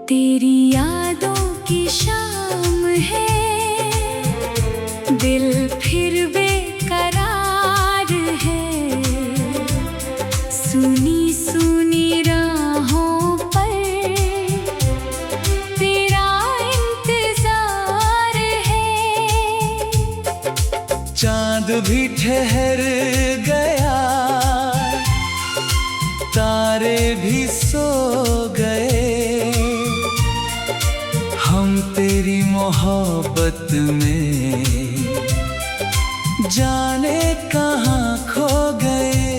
तेरी यादों की शाम है, दिल फिर बेकरार है। सुनी सुनी राहों पर तेरा इंतजार है। चांद भी ठहर गया, तारे भी सो गए, हम तेरी मोहब्बत में जाने कहाँ खो गए।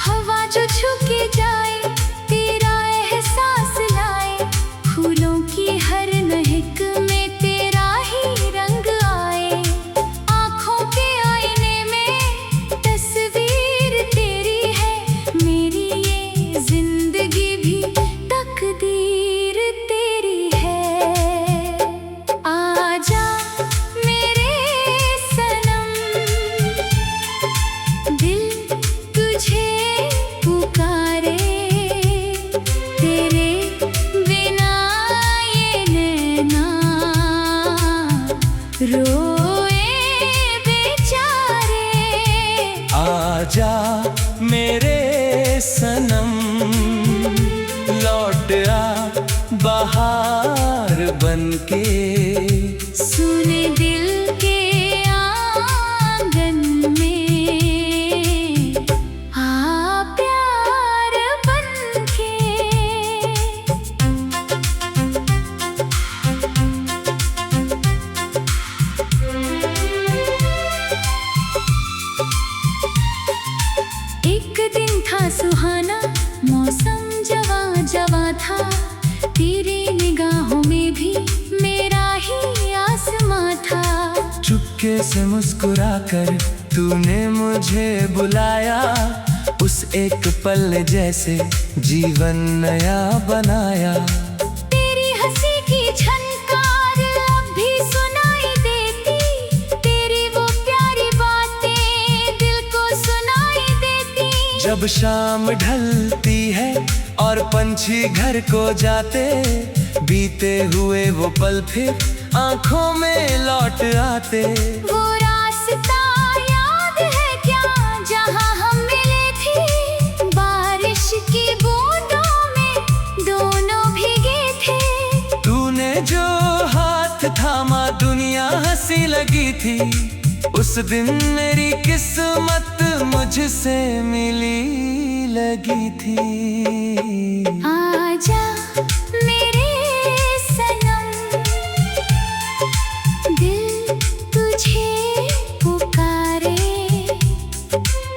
हवा जो झुक जाए तेरा एहसास लाए, फूलों की हर महक में तेरा ही रंग आए। आँखों के आईने में तस्वीर तेरी है, मेरी ये जिंदगी भी तकदीर तेरी है। आजा मेरे सनम, दिल तुझे पुकारे, तेरे बिना ये नैना रोए बेचारे। आजा मेरे सनम, लौट आ बहार बनके, सुन दिल के आंगन में आ प्यार बनके। एक दिन था सुहाना, मौसम जवा जवा था, तेरी निगाहों में भी मेरा ही आसमां था। चुपके से मुस्कुराकर तूने मुझे बुलाया, उस एक पल ने जैसे जीवन नया बनाया। तेरी हंसी की झनकार अब भी सुनाई देती, तेरी वो प्यारी बातें दिल को सुनाई देती। जब शाम ढलती है और पंछी घर को जाते, बीते हुए वो पल फिर आंखों में लौट आते। वो रास्ता याद है क्या जहाँ हम मिले थे, बारिश की बूंदों में दोनों भीगे थे। तूने जो हाथ थामा दुनिया हंसी लगी थी, उस दिन मेरी किस्मत मुझसे मिली लगी थी। आजा मेरे सनम, दिल तुझे पुकारे,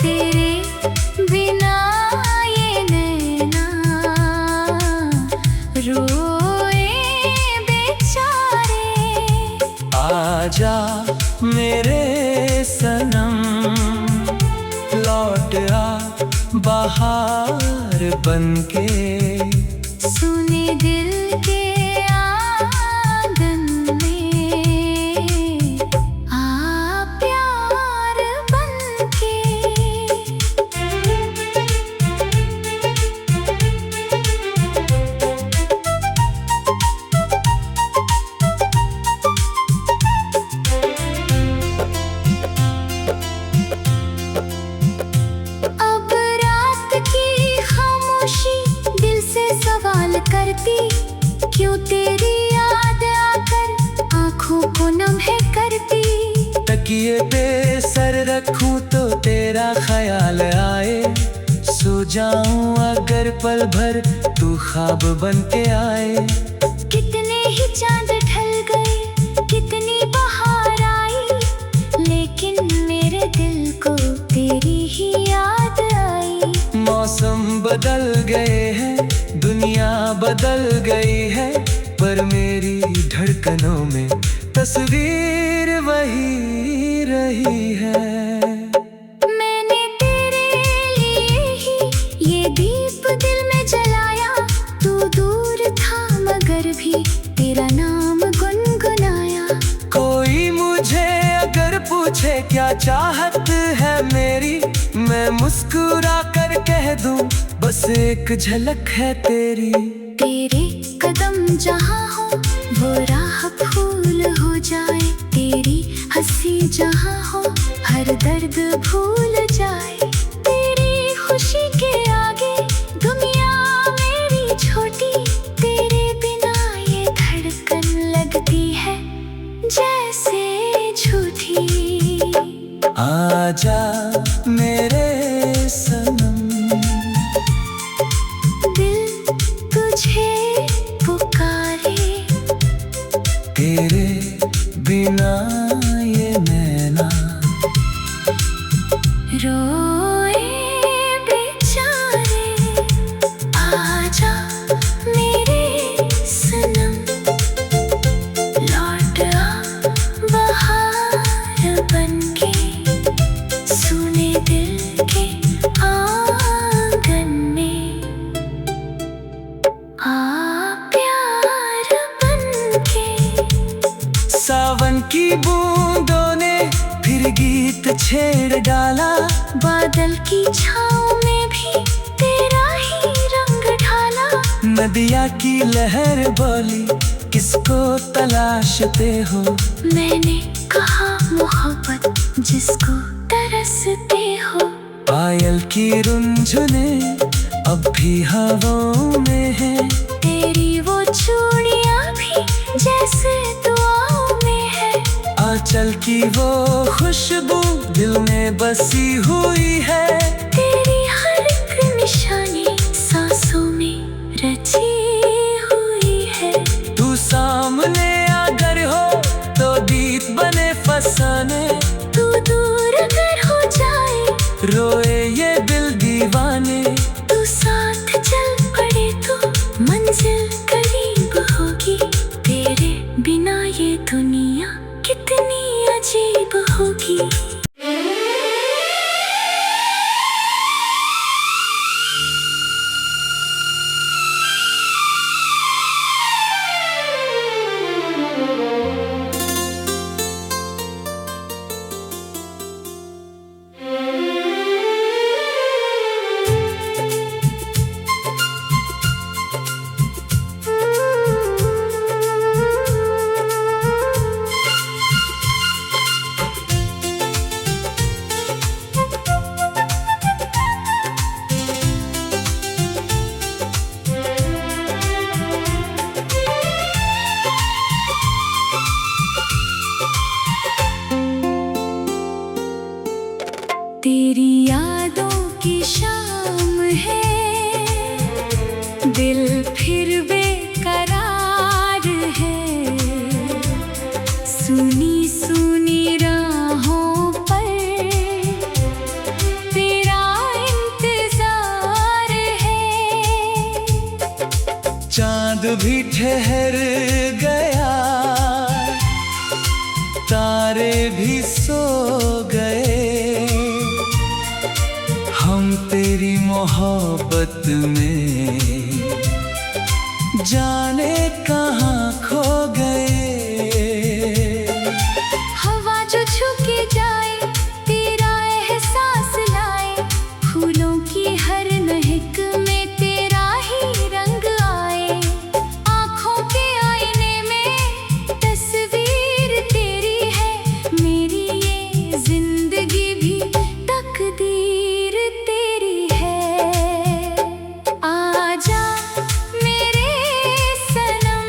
तेरे बिना ये नैना रोए बेचारे। आजा मेरे सनम, लौट आ बहार बनके, सुने दिल के आंगन में आ प्यार बनके। अब रात की खामोशी दिल से सवाल करती, क्यों तेरी याद आकर आँखों को नम है करती। तकिए पे सर रखूं तो तेरा ख्याल आए, सो जाऊं अगर पल भर तू ख्वाब बन के आए। कितने ही चांद ढल गए, कितनी बहार आई, लेकिन मेरे दिल को तेरी ही याद आई। मौसम बदल गए हैं, दुनिया बदल गई है, पर मेरी धड़कनों में तस्वीर वही रही है। मैंने तेरे लिए ही ये दीप दिल में जलाया, तू दूर था मगर भी तेरा नाम गुनगुनाया। कोई मुझे अगर पूछे क्या चाहत है मेरी, मैं मुस्कुरा कर कह दूं बस एक झलक है तेरी। तेरे कदम जहाँ हो वो राह फूल हो जाए, तेरी हंसी जहाँ हो हर दर्द भूल जाए। तेरी खुशी के आगे दुनिया मेरी छोटी, तेरे बिना ये धड़कन लगती है जैसे झूठी। आजा मेरे सनम, दिल तुझे पुकारे, तेरे बिना ये नैना रोए बेचारे। आजा मेरे सनम, लौट आ बहार बनके, सुने दिल के आंगन में आ प्यार बनके। सावन की बूंदों ने फिर गीत छेड़ डाला, बादल की छाँव में भी तेरा ही रंग ढाला। नदिया की लहर बोली किसको तलाशते हो, मैंने कहा मोहब्बत जिसको तरसते हो। पायल की रुंझुने अब भी हवाओं में है, तेरी वो चूड़ियां भी जैसे दुआओं में है। आंचल की वो खुशबू दिल में बसी हुई है, तेरी हर एक निशानी सांसों में रची हुई है। तू सामने अगर हो तो गीत बने फसाने, तू दूर अगर हो जाए रोए ये दिल दीवाने। तू साथ चल पड़े तो मंजिल करीब होगी, तेरे बिना ये दुनिया कितनी अजीब होगी। तेरी यादों की शाम है, दिल फिर बेकरार है। सुनी सुनी राहों पर तेरा इंतजार है। चांद भी ठहर गया, तारे भी सो गए, हम तेरी मोहब्बत में जाने कहाँ खो गए। हवा जो झुक जाए तेरा एहसास लाए, फूलों की हर महक में तेरा ही रंग आए। आँखों के आईने में तस्वीर तेरी है, मेरी ये जिंदगी भी तकदीर तेरी है। आजा मेरे सनम,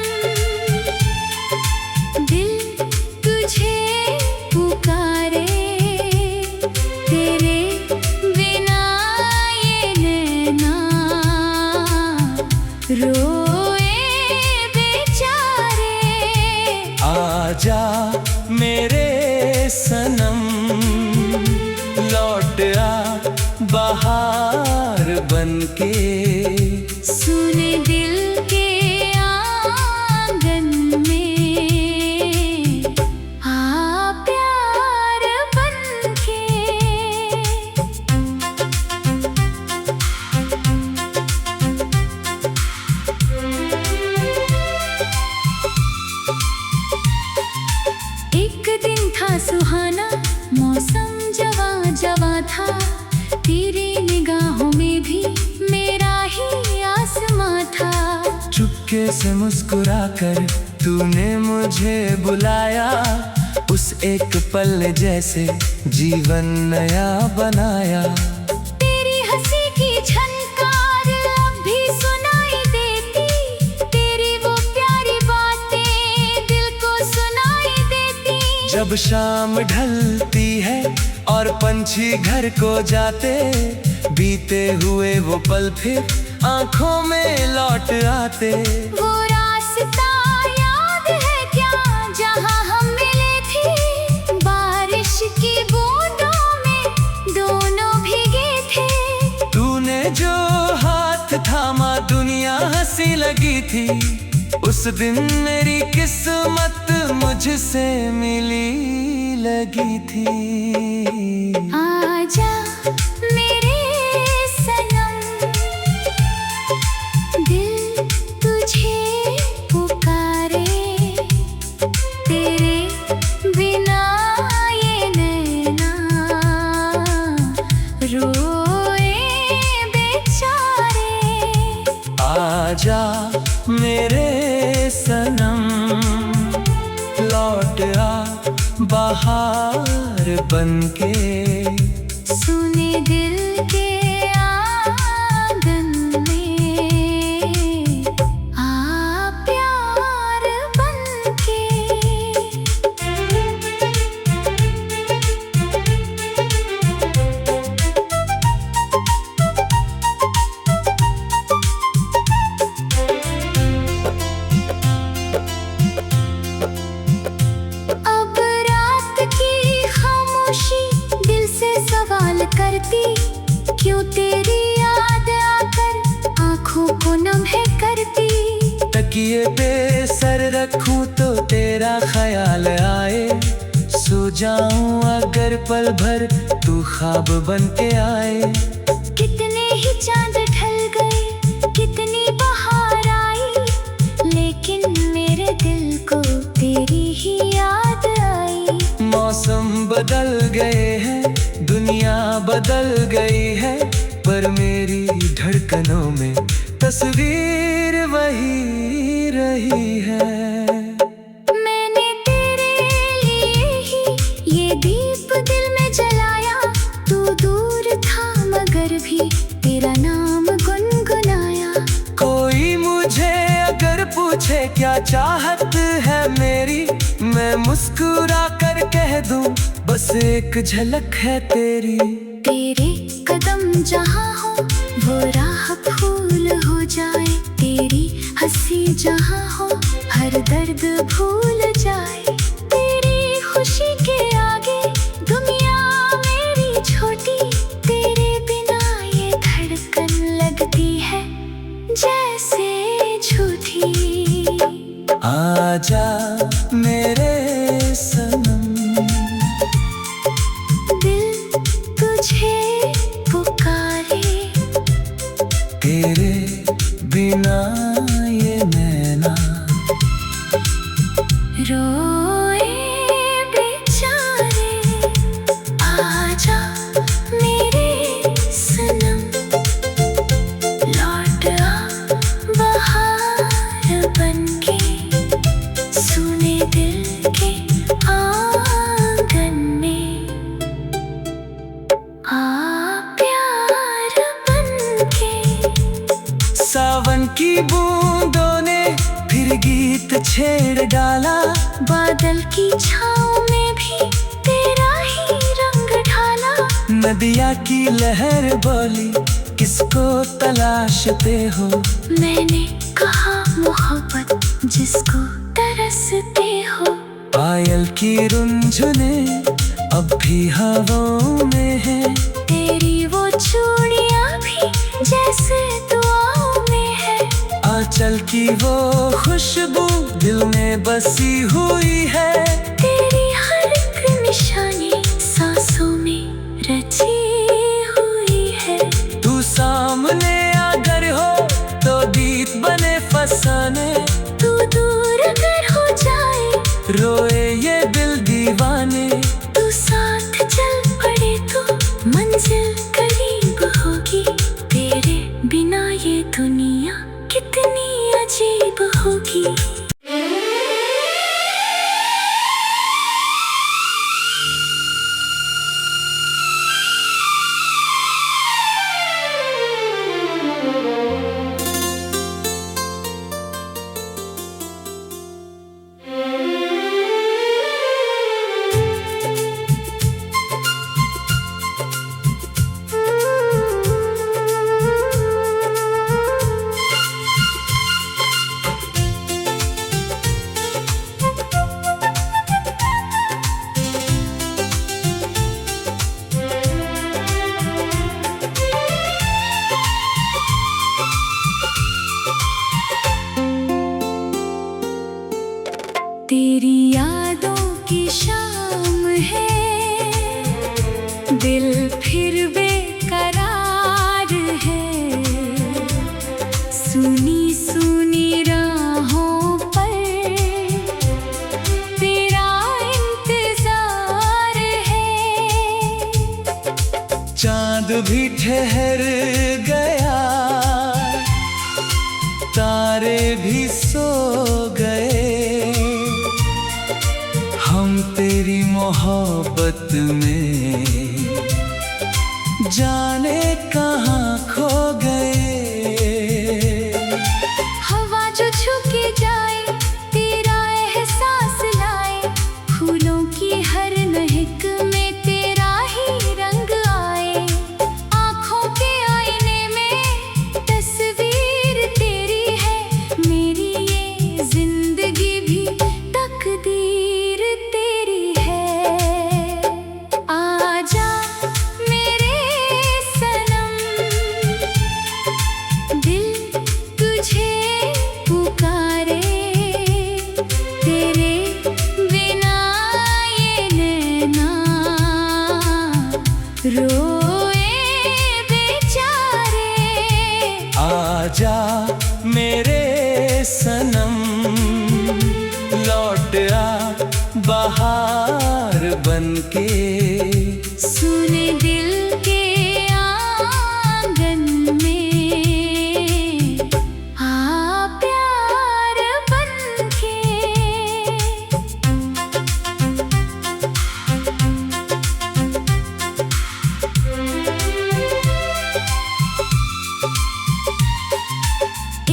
दिल तुझे पुकारे, तेरे बिना ये नैना रोए बेचारे। आजा मेरे सनम, लौट आ बहार बनके, सुने दिल के आंगन में आ प्यार बनके। एक दिन था सुहाना, मौसम जवा जवा था, तेरी निगाहों में भी मेरा ही आसमां था। चुपके से मुस्कुरा कर तूने मुझे बुलाया, उस एक पल ने जैसे जीवन नया बनाया। तेरी हंसी की झनकार अब भी सुनाई देती, तेरी वो प्यारी बातें दिल को सुनाई देती। जब शाम ढलती है और पंछी घर को जाते, बीते हुए वो पल फिर आंखों में लौट आते। वो रास्ता याद है क्या जहाँ हम मिले थे, बारिश की बूंदों में दोनों भीगे थे। तूने जो हाथ थामा दुनिया हंसी लगी थी, उस दिन मेरी किस्मत मुझसे मिली लगी थी। आजा मेरे सनम, दिल तुझे पुकारे, तेरे बिना ये नैना रोए बेचारे। आजा मेरे सनम, लौट आ बाहर बनके, सुने दिल के आंगन में आ प्यार बनके। अब रात की खामोशी दिल से सवाल करती, क्यों तेरी याद आकर आंखों को नम है करती। तकिए पे सर रखूं तो तेरा ख्याल आए, सो जाऊं अगर पल भर तू ख्वाब बन के आए। कितने ही चांद ढल गए, कितनी बहार आई, लेकिन मेरे दिल को तेरी ही याद आई। मौसम बदल गए हैं, दुनिया बदल गई है, पर मेरी धड़कनों में तस्वीर वही रही है। मैंने तेरे लिए ही ये दीप दिल में जलाया, तू दूर था मगर भी तेरा नाम गुनगुनाया। कोई मुझे अगर पूछे क्या चाहत है मेरी, मैं मुस्कुरा कर कह दूं बस एक झलक है तेरी। तेरे कदम जहाँ हो वो राह फूल हो जाए, तेरी हंसी जहाँ हो हर दर्द भूल जाए। तेरी खुशी के आगे दुनिया मेरी छोटी, तेरे बिना ये धड़कन लगती है जैसे झूठी। आजा मेरे सनम, दिल तुझे पुकारे, तेरे बिना ये नैना रोए बेचारे। आजा मेरे सनम, लौट आ बहार बनके, सुने दिल के आंगन में आ प्यार बनके। सावन की बूंदों ने फिर गीत छेड़ डाला, बादल की छाँव में भी तेरा ही रंग ढाला। नदिया की लहर बोली किसको तलाशते हो, मैंने कहा मोहब्बत जिसको तरसते हो। पायल की रुंझुने अब भी हवाओं में है, तेरी वो चूड़ियां भी जैसे दुआओं में है। आंचल की वो खुशबू दिल में बसी हुई है, तेरी हर एक निशानी सांसों में रची हुई है। तू सामने अगर हो तो दीप बने फसाने, तू दूर अगर हो जाए रोए ये दिल दीवाने। तू साथ चल पड़े तो मंजिल करीब होगी, तेरे बिना ये दुनिया कितनी अजीब होगी। तेरी यादों की शाम है, दिल फिर बेकरार है। सुनी सुनी राहों पर तेरा इंतजार है। चांद भी ठहर गया, तारे भी सो गए, हम तेरी मोहब्बत में जाने कहाँ खो गए। हवा जो झुके जाए तेरा एहसास लाए, फूलों की हर महक में तेरा ही रंग आए। आँखों के आईने में तस्वीर तेरी है, मेरी ये जिंदगी भी तकदीर तेरी है। आजा मेरे सनम, दिल तुझे पुकारे, तेरे बिना ये नैना रोए बेचारे। आजा मेरे सनम, लौट आ बहार बनके, सुने दिल के आंगन में आ प्यार बनके।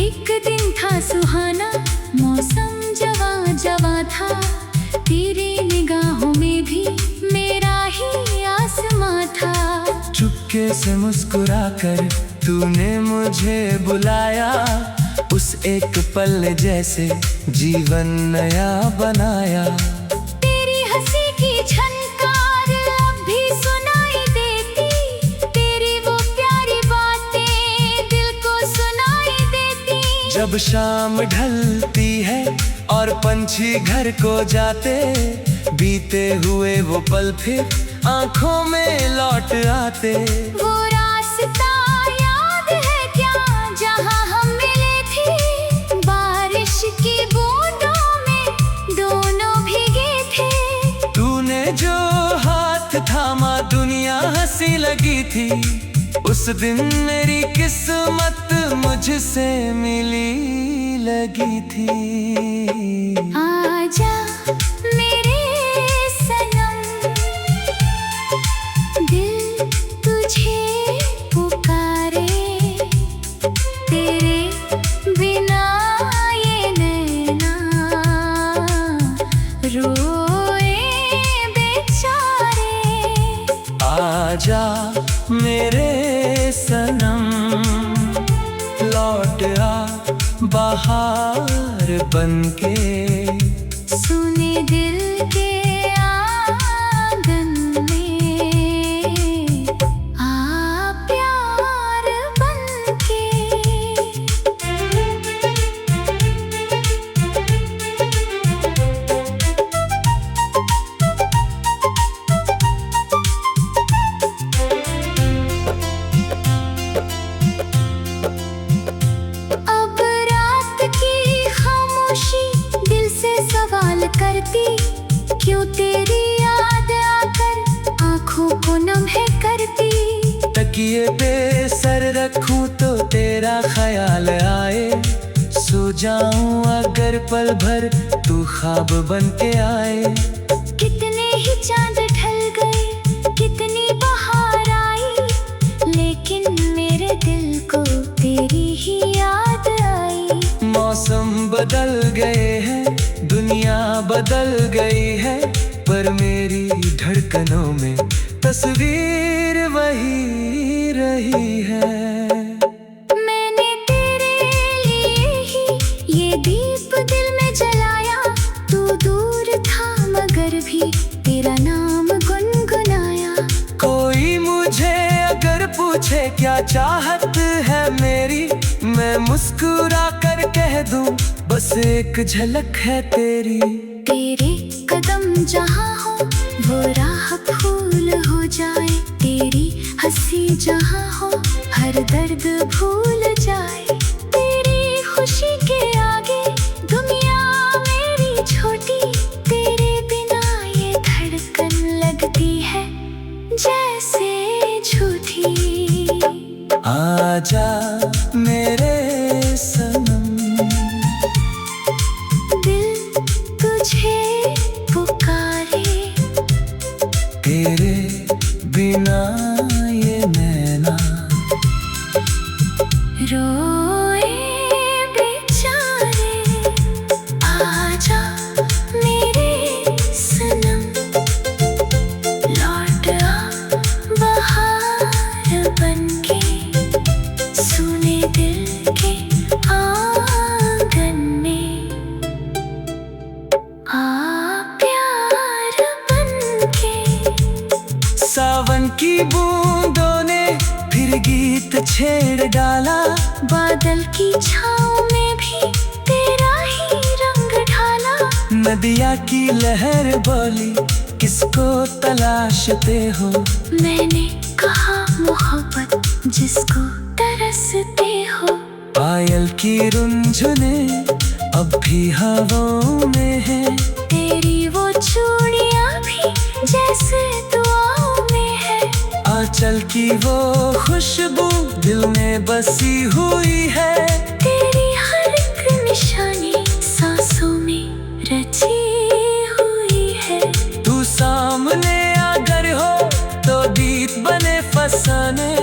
एक दिन था सुहाना, मौसम जवा जवा था, तेरी निगाहों में भी मेरा ही आसमां था। चुपके से मुस्कुराकर तूने मुझे बुलाया, उस एक पल ने जैसे जीवन नया बनाया। तेरी हंसी की झनकार अब भी सुनाई देती, तेरी वो प्यारी बातें दिल को सुनाई देती। जब शाम ढलती है और पंछी घर को जाते, बीते हुए वो पल फिर आंखों में लौट आते। वो रास्ता याद है क्या जहाँ हम मिले थे, बारिश की बूंदों में दोनों भीगे थे। तूने जो हाथ थामा दुनिया हंसी लगी थी, उस दिन मेरी किस्मत मुझसे मिली लगी थी। आजा मेरे सनम, दिल तुझे पुकारे, तेरे बिना ये नैना रोए बेचारे। आजा मेरे सनम, लौट आ बहार बनके, सुने दिल के आंगन में आ प्यार बनके। करती, क्यों तेरी याद आकर आँखों को नम है करती। तकिए पे सर रखूं तो तेरा ख्याल आए, सो जाऊं अगर पल भर तू ख्वाब बन के आए। कितने ही चांद ढल गए, कितनी बहार आई, लेकिन मेरे दिल को तेरी ही याद आई। मौसम बदल गए हैं, दुनिया बदल गई है, पर मेरी धड़कनों में तस्वीर वही रही है। मैंने तेरे लिए ही ये दीप दिल में जलाया, तू दूर था मगर भी तेरा नाम गुनगुनाया। कोई मुझे अगर पूछे क्या चाहत है मेरी, मैं मुस्कुरा कर कह दूं बस एक झलक है तेरी। तेरे कदम जहाँ हो वो राह फूल हो जाए, तेरी हंसी जहाँ हो हर दर्द भूल जाए। तेरी खुशी के आगे दुनिया मेरी छोटी, तेरे बिना ये धड़कन लगती है जैसे झूठी। आजा मेरे सनम, दिल तुझे पुकारे, तेरे बिना ये नैना रोए बेचारे। आजा मेरे सनम, लौट आ बहार बनके, सुने दिल के आंगन में आ प्यार बनके। सावन की बूंदों ने फिर गीत छेड़ डाला, बादल की छाँव में भी तेरा ही रंग ढाला। नदिया की लहर बोली किसको तलाशते हो, मैंने कहा मोहब्बत जिसको तरसते हो। पायल की रुंझुने अब भी हवाओं में है, तेरी वो चूड़ियां भी जैसे दुआओं में है। आंचल की वो खुशबू दिल में बसी हुई है, तेरी हर एक निशानी सांसों में रची हुई है। तू सामने अगर हो तो दीप बने फसाने,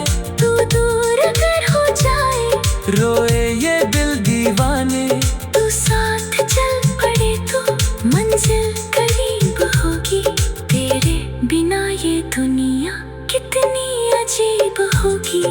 तू दूर अगर हो जाए रोए ये दिल दीवाने। तू साथ चल पड़े तो मंजिल करीब होगी, तेरे बिना ये दुनिया कितनी अजीब होगी।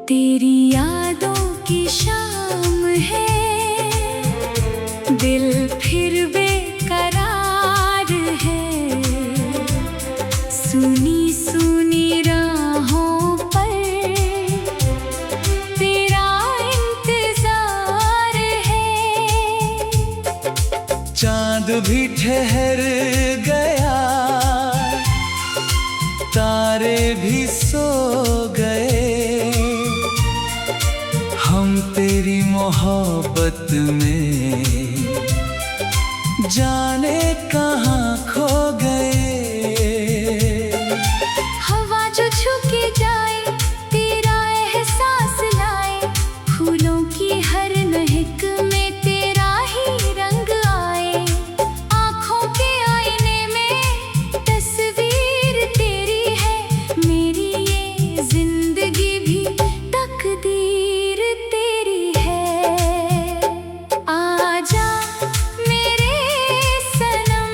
तेरी यादों की शाम है, दिल फिर बेकरार है। सुनी सुनी राहों पर तेरा इंतजार है। चांद भी ठहर गया, तारे भी सो गए, हम तेरी मोहब्बत में जाने कहाँ खो गए। हवा जो झुक जाए तेरा एहसास लाए, फूलों की हर महक में तेरा ही रंग आए। आँखों के आईने में तस्वीर तेरी है, मेरी ये जिंदगी भी तकदीर तेरी है। आजा मेरे सनम,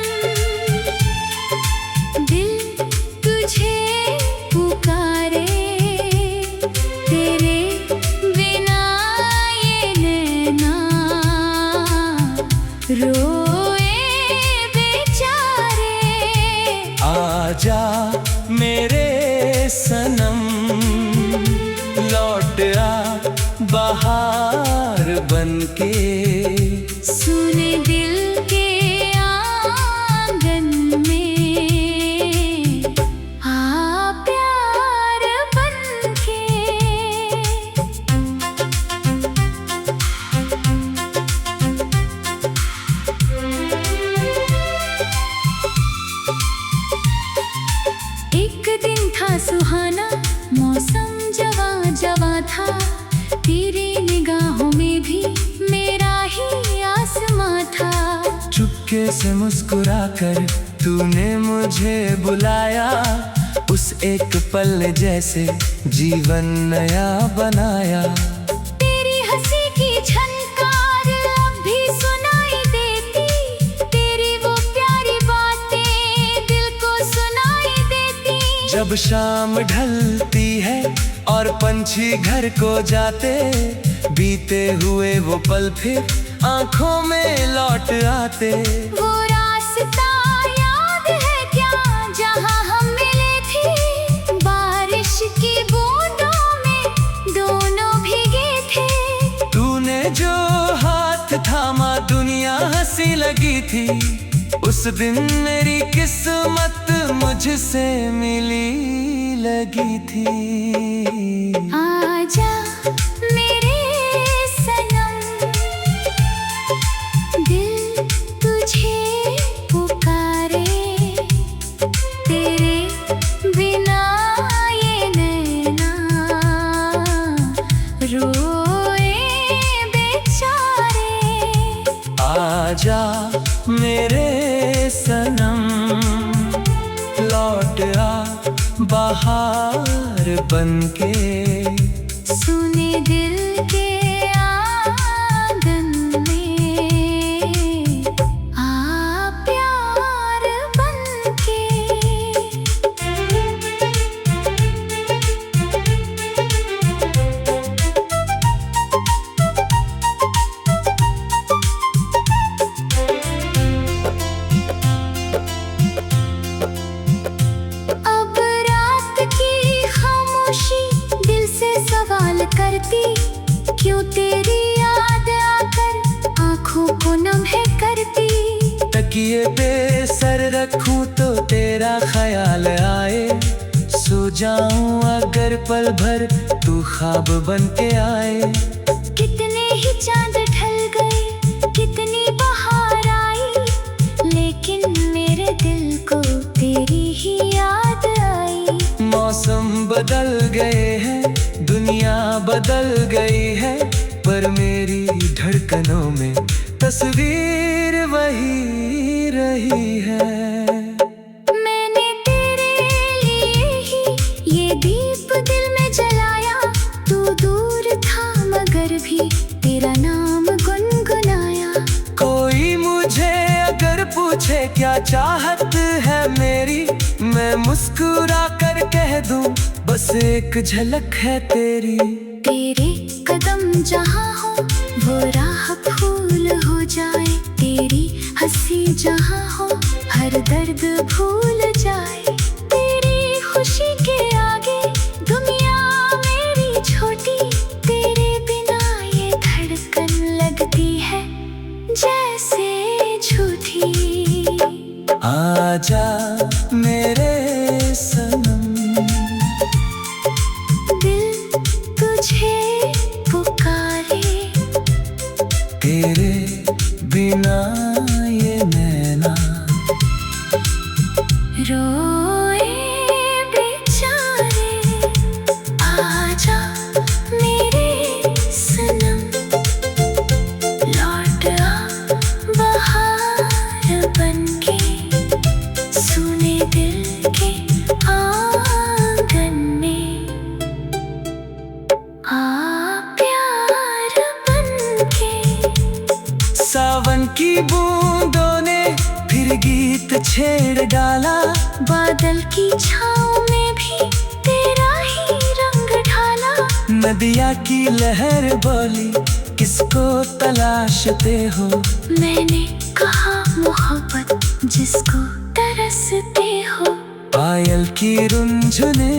रोए बेचारे। आजा मेरे सनम, लौट आ बहार बनके, सुने दिल के आंगन में, आ प्यार बनके। एक दिन था सुहाना, मौसम जवा जवा था, तेरी निगाहों में भी मेरा ही आसमां था। चुपके से मुस्कुराकर तूने मुझे बुलाया, उस एक पल ने जैसे जीवन नया बनाया। तेरी हंसी की झनकार अब भी सुनाई देती, तेरी वो प्यारी बातें दिल को सुनाई देती। जब शाम ढलती है और पंछी घर को जाते, बीते हुए वो पल फिर आंखों में लौट आते। वो रास्ता याद है क्या जहाँ हम मिले थे, बारिश की बूंदों में दोनों भीगे थे। तूने जो हाथ थामा दुनिया हंसी लगी थी, उस दिन मेरी किस्मत मुझसे मिली लगी थी। आजा मेरे सनम, दिल तुझे पुकारे, तेरे बिना ये नैना रोए बेचारे। आजा मेरे सनम, लौट आ बहार बनके, सुने दिल के आंगन में, आ प्यार बनके। अब रात की खामोशी दिल से सवाल करती, क्यों तेरी याद आकर आंखों को नम है करती। तकिए पे सर रखूं तो तेरा ख्याल आए, सो जाऊं अगर पल भर तू ख्वाब बन के आए। कितने ही चांद ढल गए, कितनी बहार आई, लेकिन मेरे दिल को तेरी ही याद आई। मौसम बदल गए हैं, दुनिया बदल गई है, पर मेरी धड़कनों में तस्वीर वही रही है। मैंने तेरे लिए ही ये दीप दिल में जलाया, तू दूर था मगर भी तेरा नाम गुनगुनाया। कोई मुझे अगर पूछे क्या चाहत है मेरी, मैं मुस्कुरा कर कह दूं बस एक झलक है तेरी। तेरे कदम जहाँ हो वो राह फूल हो जाए, तेरी हंसी जहाँ हो हर दर्द भूल जाए। तेरी खुशी के आगे दुनिया मेरी छोटी, तेरे बिना ये धड़कन लगती है जैसे झूठी। आजा मेरे सनम, दिल तुझे पुकारे, तेरे बिना ये नैना रोए बेचारे। आजा मेरे सनम, लौट आ बहार बनके, सुने दिल के आंगन में, आ प्यार बनके। सावन की बूंदों ने फिर गीत छेड़ डाला, बादल की छाँव में भी तेरा ही रंग ढाला। नदिया की लहर बोली किसको तलाशते हो, मैंने मोहब्बत जिसको तरसते हो। पायल की रुंझुने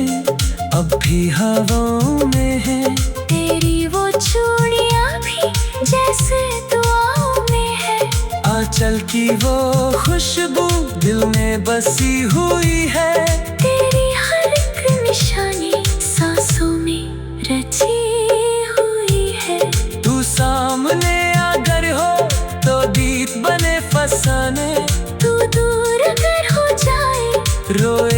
अब भी हवाओं में है, तेरी वो चूड़ियां भी जैसे दुआओं में है। आंचल की वो खुशबू दिल में बसी हुई है, तेरी हर एक निशानी सांसों में रची हुई है। तू सामने अगर हो तो दीप बने फसाने, तू दूर अगर हो जाए रोए